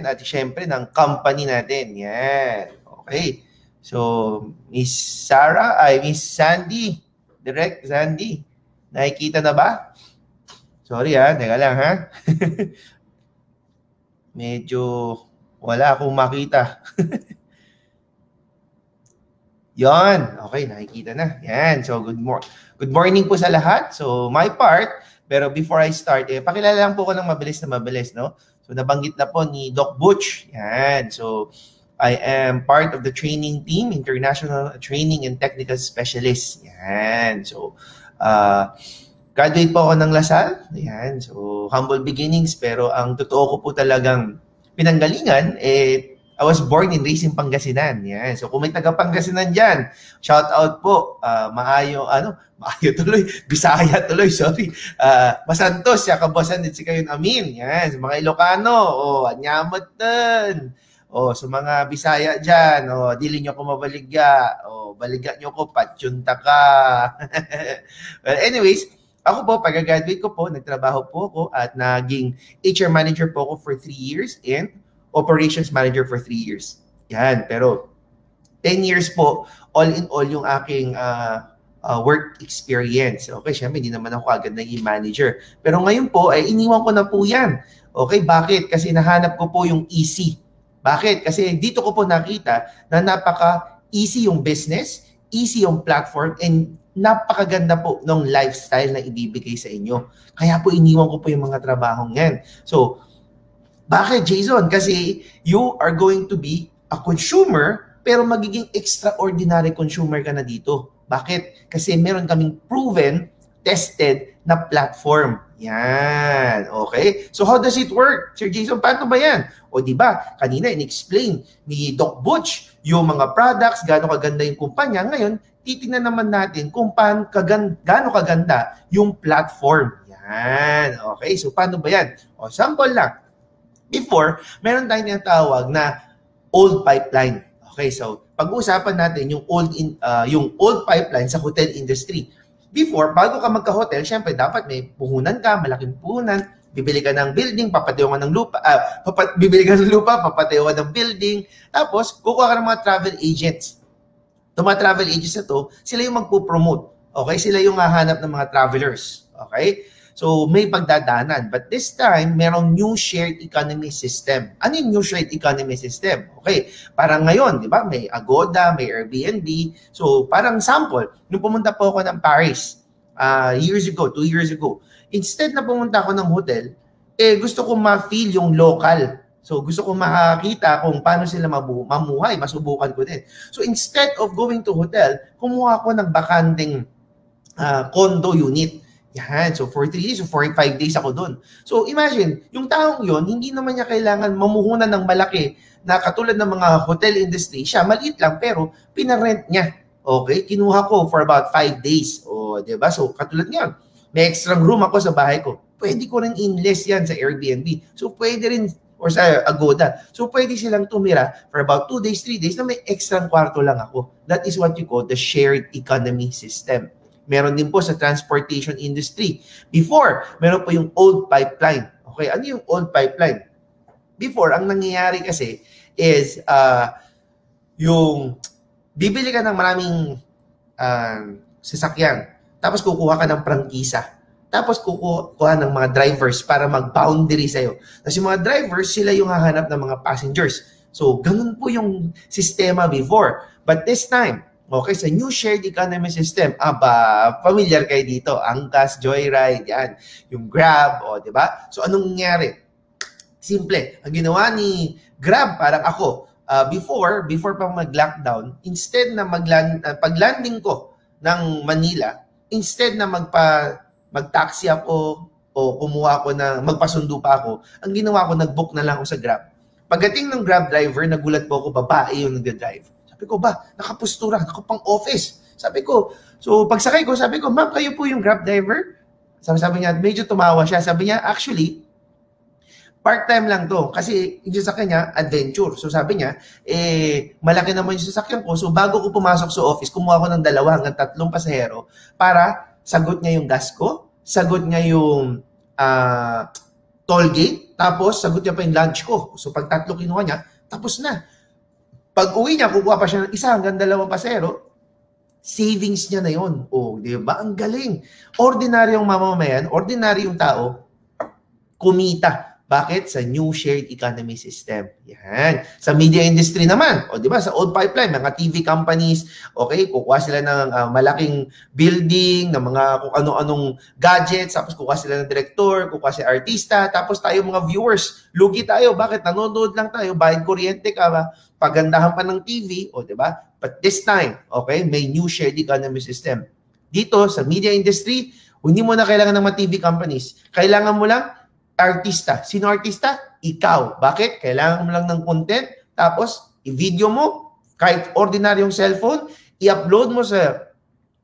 at syempre ng company natin. Yan. Okay. So, Miss Sarah, Miss Sandy, Direct Sandy, nakikita na ba? Sorry teka lang Medyo wala akong makita. Yon. Okay, nakikita na. Yan. So, good morning po sa lahat. So, my part, pero before I start, pakilala lang po ko ng mabilis, no? So, nabanggit na po ni Doc Butch. Yan. So, I am part of the training team, International Training and Technical Specialist. Yan. So, graduate po ako ng Lasal. Yan. So, humble beginnings. Pero ang totoo ko po talagang pinanggalingan, I was born and raised in Pangasinan. Yan. So, kung may taga Pangasinan dyan, shout out po. Maayo tuloy. Bisaya tuloy, sorry. Masantos, yakabasan din si kayo amin. Yan. Sa mga Ilocano, anyamot din. Sa mga Bisaya dyan, dili nyo ko mabaligya. Baligya nyo ko, patsyunta ka. Well, anyways, ako po, pag-graduate ko po, nagtrabaho po ako at naging HR manager po ako for 3 years and operations manager for 3 years. Yan, pero 10 years po, all in all yung aking work experience. Okay, syempre, hindi naman ako agad naging manager. Pero ngayon po, ay iniwan ko na po yan. Okay, bakit? Kasi nahanap ko po yung easy. Bakit? Kasi dito ko po nakita na napaka-easy yung business, easy yung platform, and napakaganda po ng lifestyle na ibibigay sa inyo. Kaya po iniwan ko po yung mga trabahong yan. So, bakit, Jason? Kasi you are going to be a consumer pero magiging extraordinary consumer ka na dito. Bakit? Kasi meron kaming proven, tested na platform. Yan. Okay? So how does it work? Sir Jason, paano ba yan? O diba, kanina in-explain ni Doc Butch yung mga products, gaano kaganda yung kumpanya. Ngayon, titingnan naman natin kung gaano kaganda yung platform. Yan. Okay? So paano ba yan? O sample lang. Before, meron tayong tinatawag na old pipeline. Okay, so pag-uusapan natin yung old pipeline sa hotel industry. Before, bago ka magka-hotel, syempre dapat may puhunan ka, malaking puhunan, bibili ka ng building, papatayo ka ng lupa, papatayo ka ng building, tapos kukuha ka ng mga travel agents. Itong mga travel agents na to, sila yung magpo-promote. Okay, sila yung hahanap ng mga travelers. Okay? So, may pagdadaanan. But this time, merong new shared economy system. Ano yung new shared economy system? Okay, parang ngayon, di ba? May Agoda, may Airbnb. So, parang sample, nung pumunta po ako ng Paris, 2 years ago, instead na pumunta ako ng hotel, gusto ko ma-feel yung local. So, gusto ko makakita kung paano sila mamuhay. Masubukan ko din. So, instead of going to hotel, kumuha ako ng bakanteng condo unit. Yan. So, for 3 days, so 4-5 days ako doon. So, imagine, yung taong yon hindi naman niya kailangan mamuhunan ng malaki na katulad ng mga hotel industry. Siya, maliit lang, pero pinarent niya. Okay? Kinuha ko for about 5 days. Diba? So, katulad niyan, may extra room ako sa bahay ko. Pwede ko rin in-list yan sa Airbnb. So, pwede rin, or sa Agoda. So, pwede silang tumira for about 2 days, 3 days na may extra kwarto lang ako. That is what you call the shared economy system. Meron din po sa transportation industry. Before, meron po yung old pipeline. Okay, ano yung old pipeline? Before, ang nangyayari kasi is yung bibili ka ng maraming sasakyan, tapos kukuha ka ng prangkisa, tapos kukuha ng mga drivers para mag-boundary sa'yo. Tapos yung mga drivers, sila yung hahanap ng mga passengers. So, ganun po yung sistema before. But this time, okay, sa new shared economy system, familiar kayo dito, Angkas, Joyride, yan, yung Grab, di ba? So, anong nangyari? Simple. Ang ginawa ni Grab, parang ako, before pa mag-lockdown, instead na pag-landing ko ng Manila, instead na mag-taxi ako o kumuha ako magpasundo pa ako, ang ginawa ko, nag-book na lang ako sa Grab. Pagdating ng Grab driver, nagulat po ako, babae yung nag-drive. Sabi ko, nakapustura, nakapang office. Sabi ko, so pagsakay ko, sabi ko, ma'am, kayo po yung Grab driver? Sabi niya, medyo tumawa siya. Sabi niya, actually, part-time lang to. Kasi yung sasakyan niya, adventure. So sabi niya, malaki naman yung sasakyan ko. So bago ko pumasok sa office, kumuha ko ng 2 hanggang 3 pasahero para sagot niya yung gas ko, sagot niya yung toll gate, tapos sagot niya pa yung lunch ko. So pag 3 kinuha niya, tapos na. Pag uwi niya, kukuha pa siya ng 1 hanggang 2 pasero, savings niya na yun. O, di ba? Ang galing. Ordinaryong mamamayan, ordinaryong tao, kumita. Bakit? Sa new shared economy system. Yan. Sa media industry naman, o di ba, sa old pipeline, mga TV companies, okay, kukuha sila ng malaking building, ng mga kung ano-anong gadgets, tapos kukuha sila ng director, kukuha si artista, tapos tayo mga viewers, lugi tayo. Bakit? Nanonood lang tayo, bayad kuryente ka ba, pagandahan pa ng TV, o di ba? But this time, okay, may new shared economy system. Dito, sa media industry, hindi mo na kailangan ng mga TV companies. Kailangan mo lang artista. Sino artista? Ikaw. Bakit? Kailangan mo lang ng content, tapos i-video mo, kahit ordinaryong cellphone, i-upload mo sa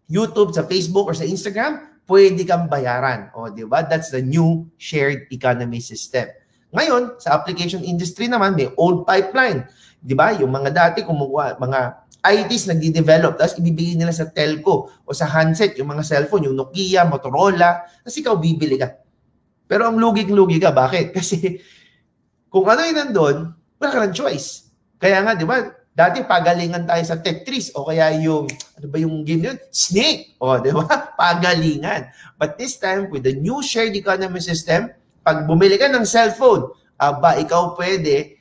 YouTube, sa Facebook, or sa Instagram, pwede kang bayaran. O, di ba? That's the new shared economy system. Ngayon, sa application industry naman, may old pipeline. Di ba? Yung mga dati, kumukuha, mga ITs nagdi-develop, tapos ibibigay nila sa telco o sa handset, yung mga cellphone, yung Nokia, Motorola, tapos ikaw bibili ka. Pero ang luging-lugi ka. Bakit? Kasi kung ano yung nandun, wala ka ng choice. Kaya nga, di ba, dati pagalingan tayo sa Tetris o kaya yung, ano ba yung game yun? Snake. O, di ba? Pagalingan. But this time, with the new shared economy system, pag bumili ka ng cellphone, ikaw pwede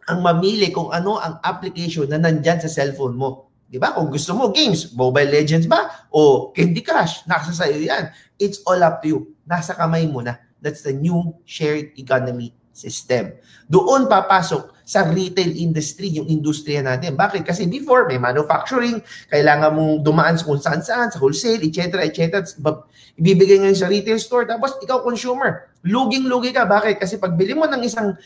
ang mamili kung ano ang application na nandyan sa cellphone mo. Di ba? Kung gusto mo, games, Mobile Legends ba? O Candy Crush, nasa sa'yo yan. It's all up to you. Nasa kamay mo na. That's the new shared economy system. Doon papasok sa retail industry, yung industriya natin. Bakit? Kasi before, may manufacturing, kailangan mong dumaan sa kung saan-saan, sa wholesale, etc. Ibibigay ngayon sa retail store, tapos ikaw consumer. Luging-lugi ka. Bakit? Kasi pag bili mo ng isang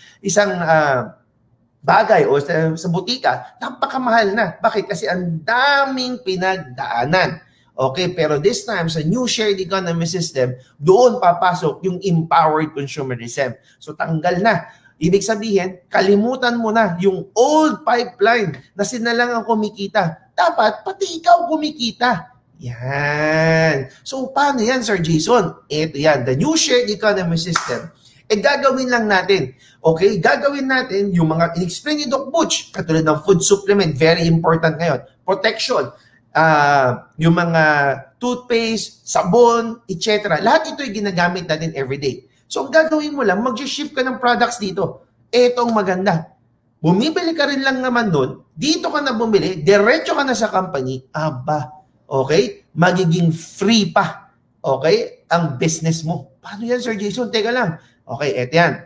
bagay o sa butika, napakamahal na. Bakit? Kasi ang daming pinagdaanan. Okay, pero this time, sa new shared economy system, doon papasok yung empowered consumerism. So tanggal na. Ibig sabihin, kalimutan mo na yung old pipeline na sila lang ang kumikita. Dapat, pati ikaw kumikita. Yan. So paano yan, Sir Jason? Ito yan, the new shared economy system. Gagawin lang natin. Okay, gagawin natin yung mga in-explain ni Doc Butch, katulad ng food supplement, very important ngayon. Protection, yung mga toothpaste, sabon, etc. Lahat ito ay ginagamit natin everyday. So, ang gagawin mo lang, mag-shift ka ng products dito. Etong maganda. Bumibili ka rin lang naman doon, dito ka na bumili, diretso ka na sa company, okay? Magiging free pa, okay? Ang business mo. Paano yan, Sir Jason? Teka lang. Okay, eto yan.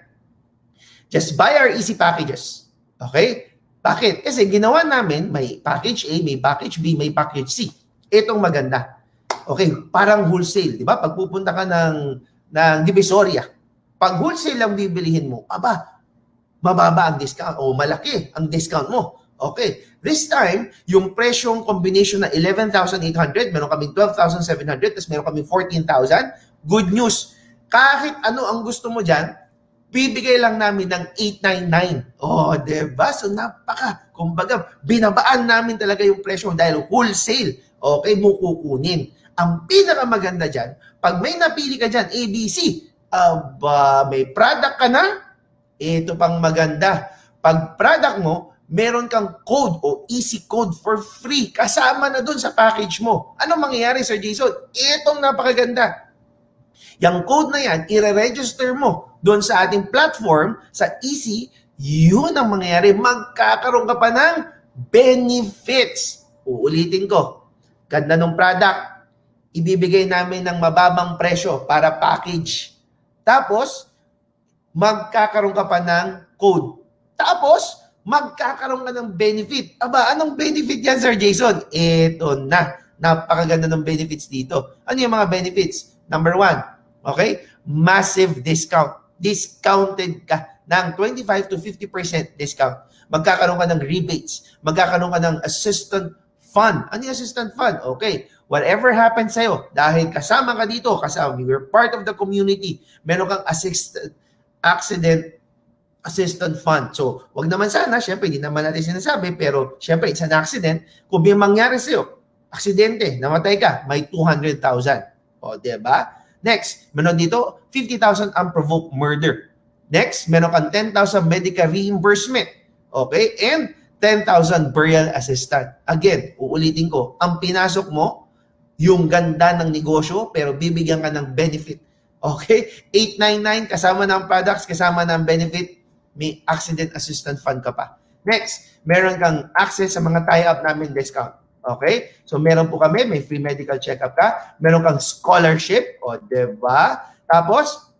Just buy our easy packages. Okay? Bakit? Kasi ginawa namin, may package A, may package B, may package C. Itong maganda. Okay, parang wholesale. Di ba? Pag pupunta ka ng Divisoria, pag wholesale lang bibilihin mo, mababa ang discount o malaki ang discount mo. Okay. This time, yung presyong combination na 11,800, meron kaming 12,700, tapos meron kaming 14,000. Good news. Kahit ano ang gusto mo dyan, bibigay lang namin ng 899. Oh, diba? So, kumbaga, binabaan namin talaga yung presyo dahil wholesale. Okay, mo kukunin. Ang pinakamaganda dyan, pag may napili ka dyan, ABC, may product ka na, ito pang maganda. Pag product mo, meron kang code o easy code for free. Kasama na dun sa package mo. Ano mangyayari, Sir Jason? Itong napakaganda. Yung code na yan, i-register mo doon sa ating platform, sa Easy, yun ang mangyayari. Magkakaroon ka pa ng benefits. Uulitin ko. Ganda ng product. Ibibigay namin ng mababang presyo para package. Tapos, magkakaroon ka pa ng code. Tapos, magkakaroon ka ng benefit. Anong benefit yan, Sir Jason? Ito na. Napakaganda ng benefits dito. Ano yung mga benefits? Number 1, okay? Massive discount. Discounted ka ng 25 to 50% discount. Magkakaroon ka ng rebates. Magkakaroon ka ng assistant fund. Ano yung assistant fund? Okay. Whatever happens sa'yo, dahil kasama ka dito, you're part of the community, meron kang accident assistant fund. So, wag naman sana, syempre, hindi naman natin sinasabi, pero syempre, it's an accident. Kung may mangyari sa'yo, aksidente, namatay ka, may 200,000. O, diba? Next, meron dito 50,000 unprovoked murder. Next, meron kang 10,000 medical reimbursement. Okay? And 10,000 burial assistance. Again, uulitin ko, ang pinasok mo, yung ganda ng negosyo, pero bibigyan ka ng benefit. Okay? 899, kasama ng products, kasama ng benefit, may accident assistance fund ka pa. Next, meron kang access sa mga tie-up namin discount. Okay? So, meron po kami, may free medical check-up ka, meron kang scholarship, o diba? Tapos,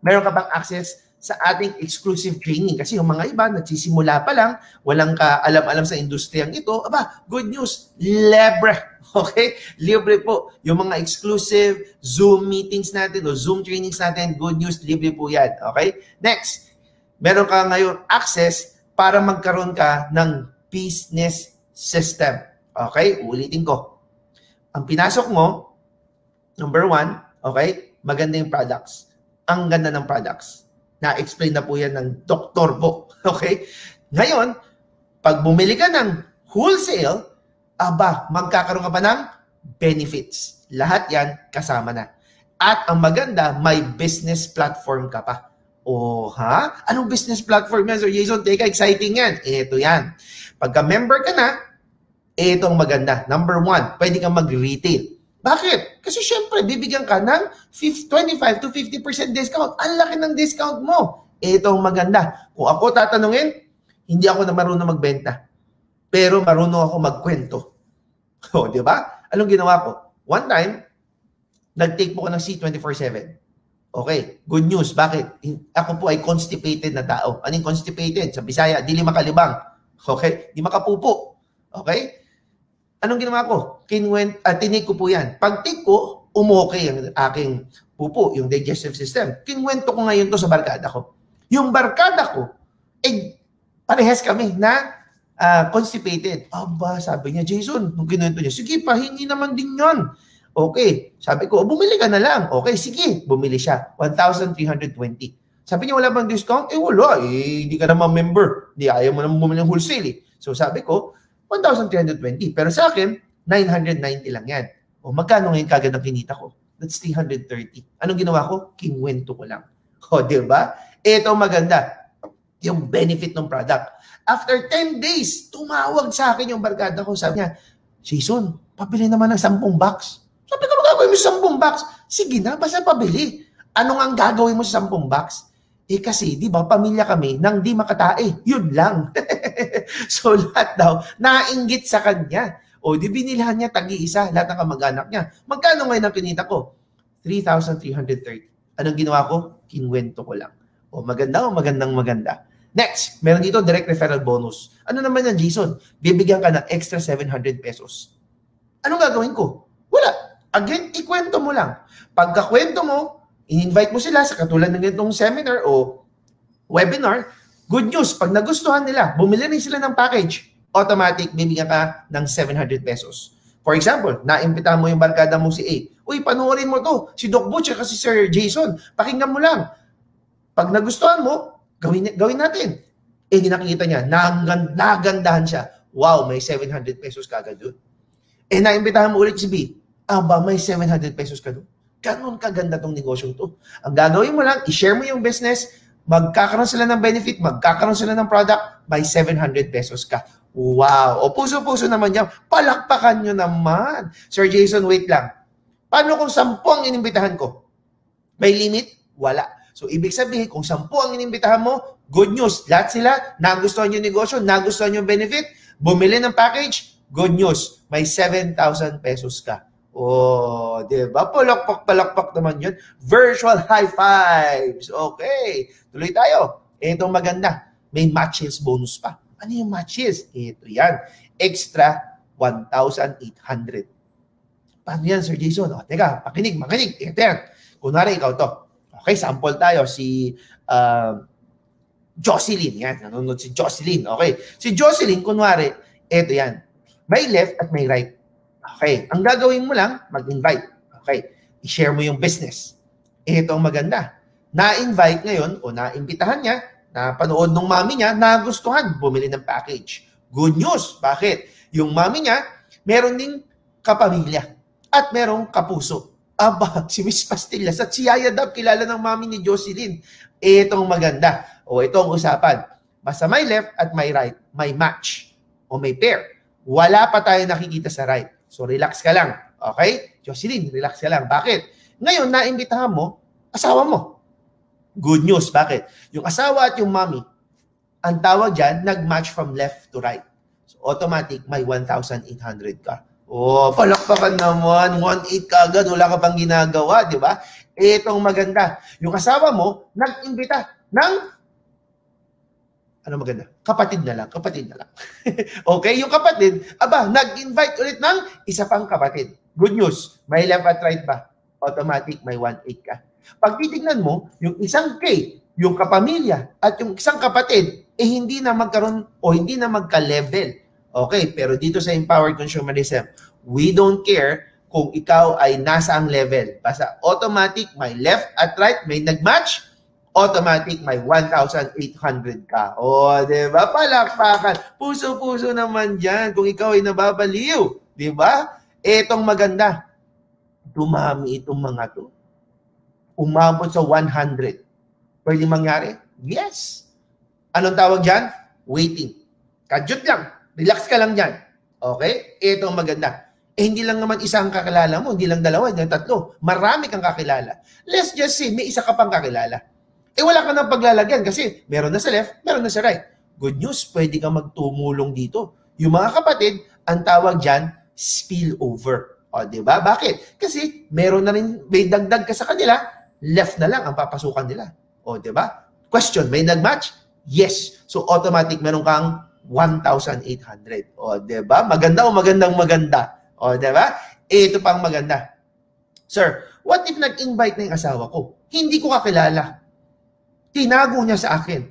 meron ka pang access sa ating exclusive training. Kasi yung mga iba, nagsisimula pa lang, walang ka-alam-alam sa industriyang ito, aba, good news, libre. Okay? Libre po. Yung mga exclusive Zoom meetings natin o Zoom trainings natin, good news, libre po yan. Okay? Next, meron ka ngayon access para magkaroon ka ng business system. Okay? Ulitin ko. Ang pinasok mo, number 1, okay, maganda yung products. Ang ganda ng products. Na-explain na po yan ng doktor po. Okay? Ngayon, pag bumili ka ng wholesale, aba, magkakaroon ka pa ng benefits. Lahat yan kasama na. At ang maganda, may business platform ka pa. Oh, ha? Anong business platform yan, Sir Jason? Teka, exciting yan. Ito yan. Pagka-member ka na, itong maganda. Number 1, pwede kang mag-retail. Bakit? Kasi syempre, bibigyan ka ng 25 to 50% discount. Ang laki ng discount mo. Itong maganda. Kung ako tatanungin, hindi ako na marunong magbenta. Pero marunong ako magkwento. O, di ba? Anong ginawa ko? One time, nag-take po ko ng C24/7. Okay, good news. Bakit? Ako po ay constipated na tao. Anong constipated? Sa Bisaya, dili makalibang. Okay? Di makapupo. Okay? Anong ginawa ko? Tinik ko po yan. Pag tik ko, umokay ang aking pupo, yung digestive system. Kinwento ko ngayon to sa barkada ko. Yung barkada ko, parehas kami na constipated. Aba, sabi niya, Jason, nung kinuwento niya, sige, pahingi naman din yon. Okay. Sabi ko, bumili ka na lang. Okay, sige. Bumili siya. 1,320. Sabi niya, wala bang discount? Wala. Hindi ka naman member. Hindi, ayaw mo naman bumili ng wholesale. So sabi ko, 1,320. Pero sa akin, 990 lang yan. O magkano ngayon kagad ang kinita ko? That's 330. Anong ginawa ko? Kinwento ko lang. O, di ba? Ito maganda. Yung benefit ng product. After 10 days, tumawag sa akin yung barkada ko. Sabi niya, Jason, pabili naman ng 10 box. Sabi ko, gagawin mo sa 10 box? Sige na, basta pabili. Anong ang gagawin mo sa 10 box? Kasi, di ba, pamilya kami nang di makatae. Yun lang. So, lahat daw, nainggit sa kanya. O, di binilhan niya tagi-isa, lahat ng kamag-anak niya. Magkano ngayon ang kinita ko? 3,330. Anong ginawa ko? Kinwento ko lang. O, maganda o magandang-maganda. Next, meron dito direct referral bonus. Ano naman yan, Jason? Bibigyan ka ng extra 700 pesos. Anong gagawin ko? Wala. Again, ikwento mo lang. Pagkakwento mo, in-invite mo sila sa katulad ng itong seminar o webinar, good news, pag nagustuhan nila, bumili rin sila ng package, automatic, bibigyan ka ng 700 pesos. For example, naimbitahan mo yung barkada mo si A. Uy, panoorin mo to, si Doc Butch at si Sir Jason, pakinggan mo lang. Pag nagustuhan mo, gawin natin. Hindi nakikita niya, nagandahan siya. Wow, may 700 pesos kagad doon. Naimbitahan mo ulit si B. Aba, may 700 pesos ka doon. Ganon kaganda tong negosyo to. Ang gagawin mo lang, i-share mo yung business, magkakaroon sila ng benefit, magkakaroon sila ng product, by 700 pesos ka. Wow! O puso-puso naman yan. Palakpakan nyo naman. Sir Jason, wait lang. Paano kung 10 ang inimbitahan ko? May limit? Wala. So, ibig sabihin, kung 10 ang inimbitahan mo, good news. Lahat sila, nagustuhan yung negosyo, nagustuhan yung benefit, bumili ng package, good news. May 7,000 pesos ka. Oh, di ba? Palakpak naman yun. Virtual high fives. Okay. Tuloy tayo. Ito maganda. May matches bonus pa. Ano yung matches? Ito yan. Extra 1,800. Paano yan, Sir Jason? O, teka, makinig. Ito yan. Kunwari, ikaw to. Okay, sample tayo. Si Jocelyn. Yan, nanonood si Jocelyn. Okay. Si Jocelyn, kunwari, ito yan. May left at may right. Okay. Ang gagawin mo lang, mag-invite. Okay. I-share mo yung business. Ito ang maganda. Na-invite ngayon o na-imbitahan niya, napanood ng mami niya, nagustuhan, bumili ng package. Good news. Bakit? Yung mami niya, meron ding kapamilya at merong kapuso. Aba, si Miss Pastillas at si Yaya Dab, kilala ng mami ni Jocelyn. Itong maganda. O ito ang usapan. Basta may left at may right, may match o may pair. Wala pa tayo nakikita sa right. So relax ka lang. Okay? Jocelyn, relax ka lang. Bakit? Ngayon, naimbitahan mo, asawa mo. Good news. Bakit? Yung asawa at yung mami, ang tawag dyan, nag-match from left to right. So automatic, may 1,800 ka. Oh, palakpakan naman. 1.8 ka agad. Wala ka pang ginagawa, di ba? Itong maganda. Yung asawa mo, nag-imbita ng, ano maganda? Kapatid na lang. Kapatid na lang. Okay? Yung kapatid, aba, nag-invite ulit ng isa pang kapatid. Good news. May left at right ba? Automatic, may 1.8 ka. Pag titignan mo, yung isang K, yung kapamilya, at yung isang kapatid, hindi na magkaroon o hindi na magka-level. Okay, pero dito sa empowered consumerism, we don't care kung ikaw ay nasa ang level. Basta automatic, may left at right, may nag-match, automatic, may 1,800 ka. O, diba? Palakpakan. Puso-puso naman dyan kung ikaw ay nababaliw. Diba? Etong maganda. Dumami itong mga to. Umabot sa 100. Pwede mangyari? Yes. Anong tawag dyan? Waiting. Kadyot lang. Relax ka lang dyan. Okay? Ito ang maganda. Hindi lang naman isa ang kakilala mo, hindi lang dalawa, hindi lang tatlo. Marami kang kakilala. Let's just say, may isa ka pang kakilala. Wala ka nang paglalagyan kasi meron na sa left, meron na sa right. Good news, pwede kang magtumulong dito. Yung mga kapatid, ang tawag dyan, spillover. O, diba? Bakit? Kasi meron na rin, may dagdag ka sa kanila, left na lang ang papasukan nila. O, diba? Question, may nag-match? Yes. So, automatic, meron kang 1,800. O, diba? Maganda o magandang-maganda. O, diba? Ito pang maganda. Sir, what if nag-invite na yung asawa ko? Hindi ko kakilala. Tinago niya sa akin.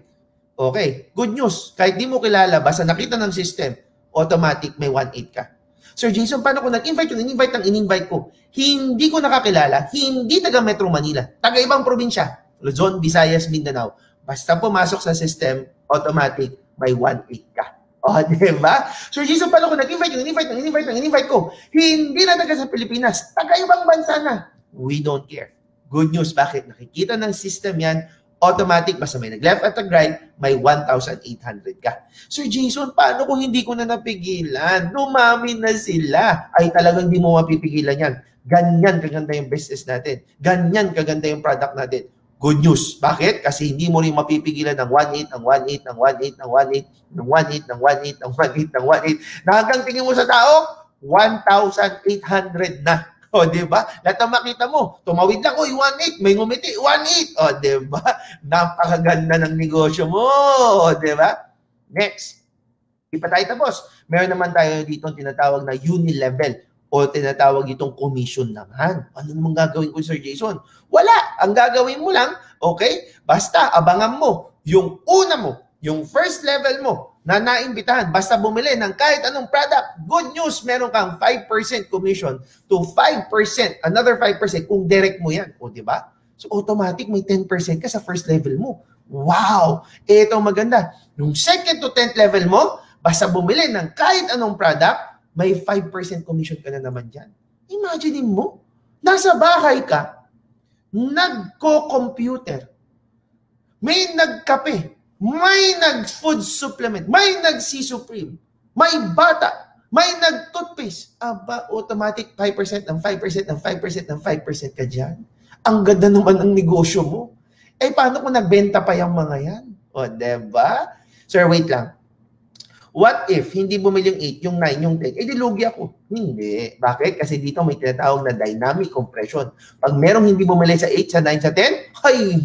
Okay, good news. Kahit di mo kilala, basta nakita ng system, automatic may 1.8 ka. Sir Jason, paano ko nag-invite yung in-invite ko? Hindi ko nakakilala, hindi taga Metro Manila, taga ibang probinsya, Luzon, Visayas, Mindanao. Basta pumasok sa system, automatic, may 1.8 ka. O, diba? Sir Jason, paano ko nag-invite yung in-invite ko? Hindi na taga sa Pilipinas, taga ibang bansa na. We don't care. Good news, bakit? Nakikita ng system yan, automatic, basta may nag-left at nag-right, may 1,800 ka. Sir Jason, paano kung hindi ko na napigilan? Dumami na sila. Ay, talagang hindi mo mapipigilan yan. Ganyan kaganda yung business natin. Ganyan kaganda yung product natin. Good news. Bakit? Kasi hindi mo rin mapipigilan ng 1.8, ng 1.8, ng 1.8, ng 1.8, ng 1.8, ng 1.8, ng 1.8, ng 1.8. Na hanggang tingin mo sa tao, 1,800 na. O, diba? Lahat ang makita mo, tumawid lang, oy, 1.8, may ngumiti, 1.8. O, diba? Napakaganda ng negosyo mo. O, diba? Next. Di pa tayo tapos. Meron naman tayo dito tinatawag na unilevel o tinatawag itong commission naman. Ano naman gagawin ko, Sir Jason? Wala. Ang gagawin mo lang, okay, basta abangan mo yung una mo, yung first level mo, na naimbitahan, basta bumili ng kahit anong product, good news, meron kang 5% commission to 5%, another 5% kung direct mo yan. O, diba? So, automatic may 10% ka sa first level mo. Wow! Ito maganda. Yung second to 10th level mo, basta bumili ng kahit anong product, may 5% commission ka na naman dyan. Imagine mo, nasa bahay ka, nagko-computer, may nagkape, may nag-food supplement, may nag-C-Supreme, may bata, may nag-toothpaste. Aba, automatic 5% ng 5% ng 5% ng 5% ka dyan. Ang ganda naman ang negosyo mo. Paano kung nagbenta pa yung mga yan? O, diba? Sir, wait lang. What if hindi bumili yung 8, yung 9, yung 10? Dilugi ako. Hindi. Bakit? Kasi dito may tinatawag na dynamic compression. Pag merong hindi bumili sa 8, sa 9, sa 10, ay,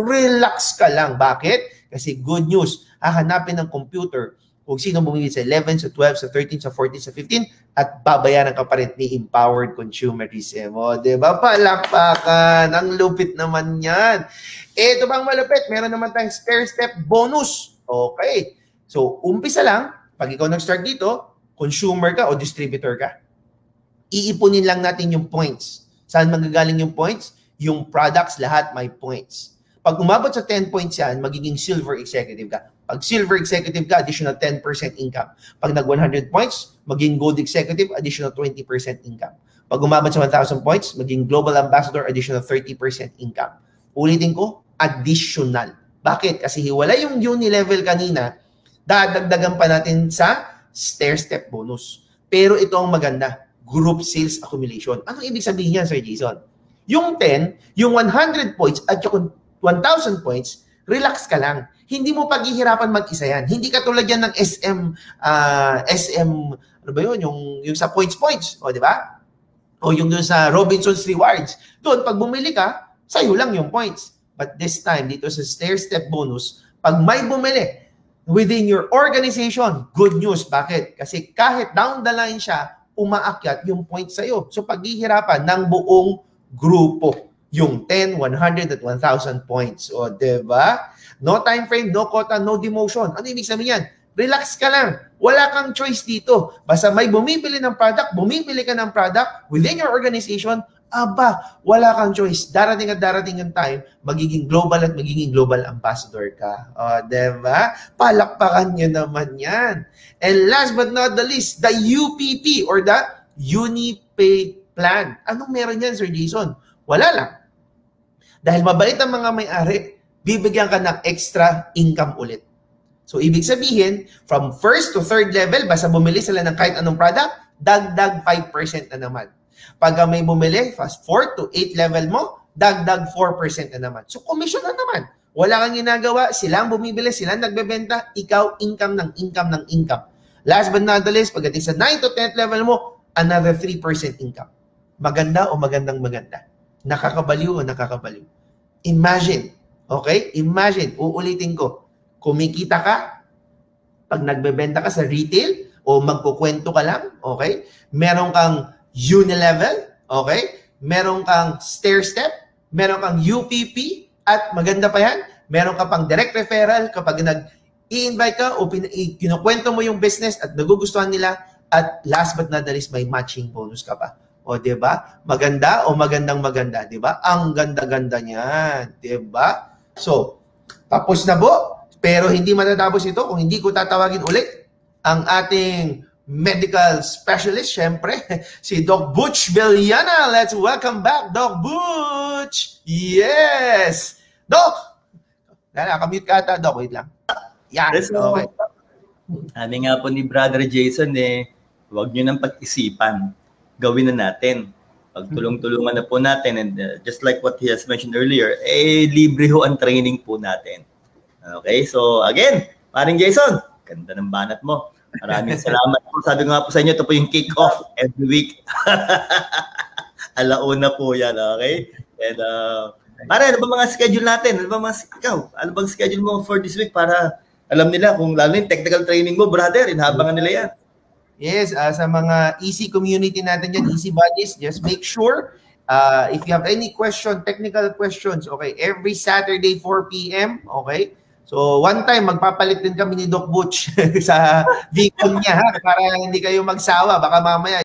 relax ka lang. Bakit? Kasi good news, hahanapin ng computer kung sino bumili sa 11, sa 12, sa 13, sa 14, sa 15, at babayaran ka pa rin ni empowered consumerism. O, diba? Palakpakan. Ang lupit naman yan. Ito bang malupit? Meron naman tayong stair-step bonus. Okay. So, umpisa lang, pag ikaw nag-start dito, consumer ka o distributor ka. Iipunin lang natin yung points. Saan manggagaling yung points? Yung products, lahat may points. Pag umabot sa 10 points yan, magiging silver executive ka. Pag silver executive ka, additional 10% income. Pag nag 100 points, maging gold executive, additional 20% income. Pag umabot sa 1,000 points, maging Global Ambassador, additional 30% income. Ulitin ko, additional. Bakit? Kasi hiwala yung uni level kanina, dadagdagan pa natin sa stair-step bonus. Pero ito ang maganda, group sales accumulation. Anong ibig sabihin yan, Sir Jason? Yung 10, yung 100 points at yung 1,000 points, relax ka lang. Hindi mo paghihirapan mag-isa yan. Hindi katulad yan ng ano ba yun? Yung sa points, o di ba? O yung dun sa Robinson's Rewards. Doon, pag bumili ka, sa'yo lang yung points. But this time, dito sa stair-step bonus, pag may bumili within your organization, good news. Bakit? Kasi kahit down the line siya, umaakyat yung points sa'yo. So, paghihirapan ng buong grupo. Yung 10, 100 at 1,000 points. O, diba? No time frame, no quota, no demotion. Ano ibig sabihin yan? Relax ka lang. Wala kang choice dito. Basta may bumibili ng product, bumibili ka ng product within your organization, aba, wala kang choice. Darating at darating ang time, magiging global at magiging global ambassador ka. O, diba? Palakpakan nyo naman yan. And last but not the least, the UPP or the UniPay Plan. Anong meron yan, Sir Jason? Wala lang. Dahil mabait ang mga may-ari, bibigyan ka ng extra income ulit. So, ibig sabihin, from first to third level, basta bumili sila ng kahit anong product, dagdag 5% na naman. Pag may bumili, fast 4 to 8 level mo, dagdag 4% na naman. So, commission na naman. Wala kang ginagawa, silang bumibili, silang nagbebenta, ikaw income ng income ng income. Last but not the least, pagdating sa 9 to 10th level mo, another 3% income. Maganda o magandang maganda. Nakakabaliw o nakakabaliw. Imagine, okay? Imagine, uulitin ko, kumikita ka, pag nagbebenta ka sa retail, o magkukwento ka lang, okay? Meron kang uni-level, okay? Meron kang stair-step, meron kang UPP, at maganda pa yan, meron ka pang direct referral kapag nag-i-invite ka o kinukwento mo yung business at nagugustuhan nila, at last but not the least, may matching bonus ka pa. O, diba? Maganda o magandang maganda, diba? Ang ganda-ganda niyan, diba? So, tapos na po. Pero hindi matatapos ito kung hindi ko tatawagin ulit ang ating medical specialist, syempre, si Doc Butch Villana. Let's welcome back, Doc Butch! Yes! Doc! Naka-mute ka ata, Doc. Wait lang. Yan. Okay. Sabi nga po ni Brother Jason, huwag nyo nang pag-isipan. Gawin na natin. Pagtulong-tulungan na po natin. And just like what he has mentioned earlier, libre ho ang training po natin. Okay, so again, paring Jason, ganda ng banat mo. Maraming salamat po. Sabi nga po sa inyo, ito po yung kick-off every week. Alauna po yan, okay? And, pare, ano ba mga schedule natin? Ano bang schedule mo for this week para alam nila kung lalo yung technical training mo, brother, inahabangan nila yan. Yes, sa mga EC community natin dyan, EC buddies, just make sure if you have any technical questions, okay, every Saturday 4 p.m., okay? So, one time, magpapalit din kami ni Doc Butch sa Vicon niya, ha? Para hindi kayo magsawa. Baka mamaya,